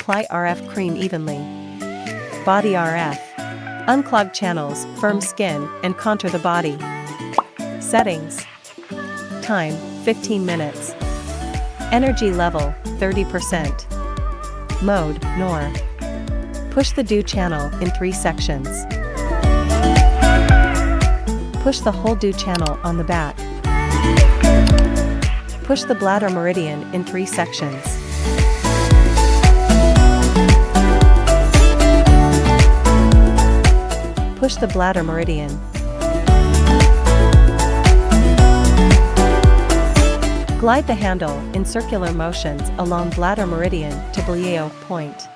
apply RF cream evenly. Body RF. Unclog channels, firm skin, and contour the body. Settings. Time, 15 minutes. Energy level, 30%. Mode, NOR. Push the dew channel in 3 sections. Push the whole dew channel on the back. Push the bladder meridian in 3 sections. Push the bladder meridian. Glide the handle in circular motions along bladder meridian to WL point.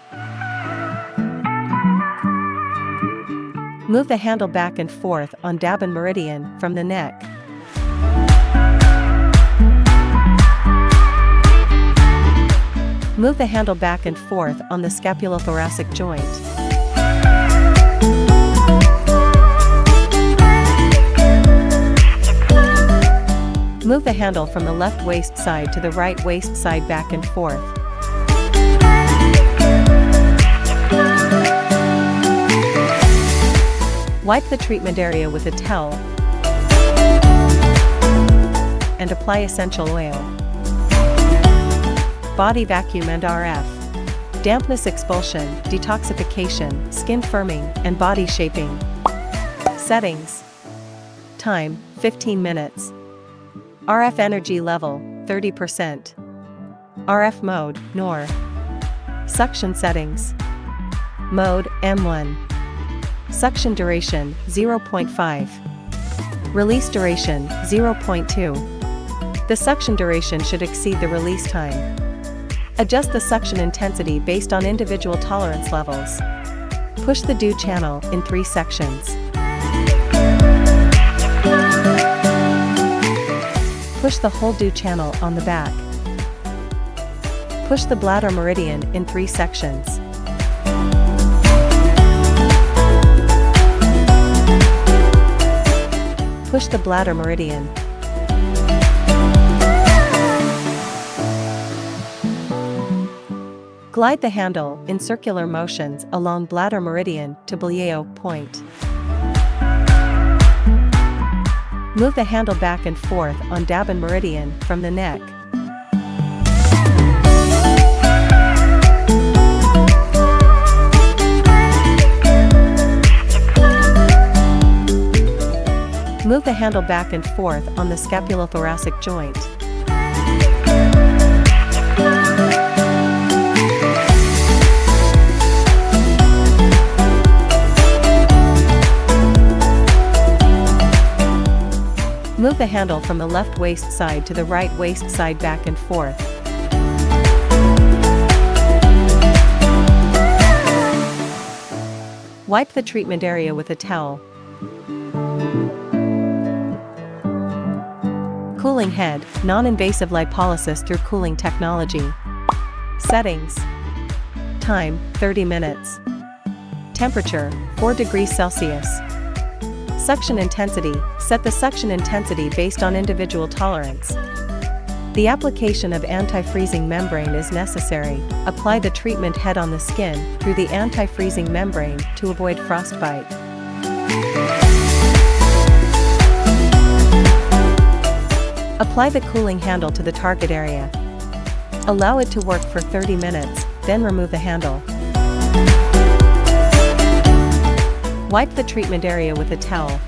Move the handle back and forth on Dabin meridian from the neck. Move the handle back and forth on the scapulothoracic joint. Move the handle from the left waist side to the right waist side back and forth. Wipe the treatment area with a towel and apply essential oil. Body vacuum and RF. Dampness expulsion, detoxification, skin firming, and body shaping. Settings. Time, 15 minutes. RF energy level, 30%. RF mode, NOR. Suction settings. Mode, M1. Suction duration, 0.5. Release duration, 0.2. The suction duration should exceed the release time. Adjust the suction intensity based on individual tolerance levels. Push the dew channel in 3 sections. Push the whole dew channel on the back. Push the bladder meridian in 3 sections. Push the bladder meridian. Glide the handle in circular motions along bladder meridian to WL point. Move the handle back and forth on Dabin meridian from the neck. Move the handle back and forth on the scapulothoracic joint. Move the handle from the left waist side to the right waist side back and forth. Wipe the treatment area with a towel. Cooling head, non-invasive lipolysis through cooling technology. Settings. Time, 30 minutes. Temperature, 4 degrees Celsius. Suction intensity, set the suction intensity based on individual tolerance. The application of anti-freezing membrane is necessary. Apply the treatment head on the skin through the anti-freezing membrane to avoid frostbite. Apply the cooling handle to the target area. Allow it to work for 30 minutes, then remove the handle. Wipe the treatment area with a towel.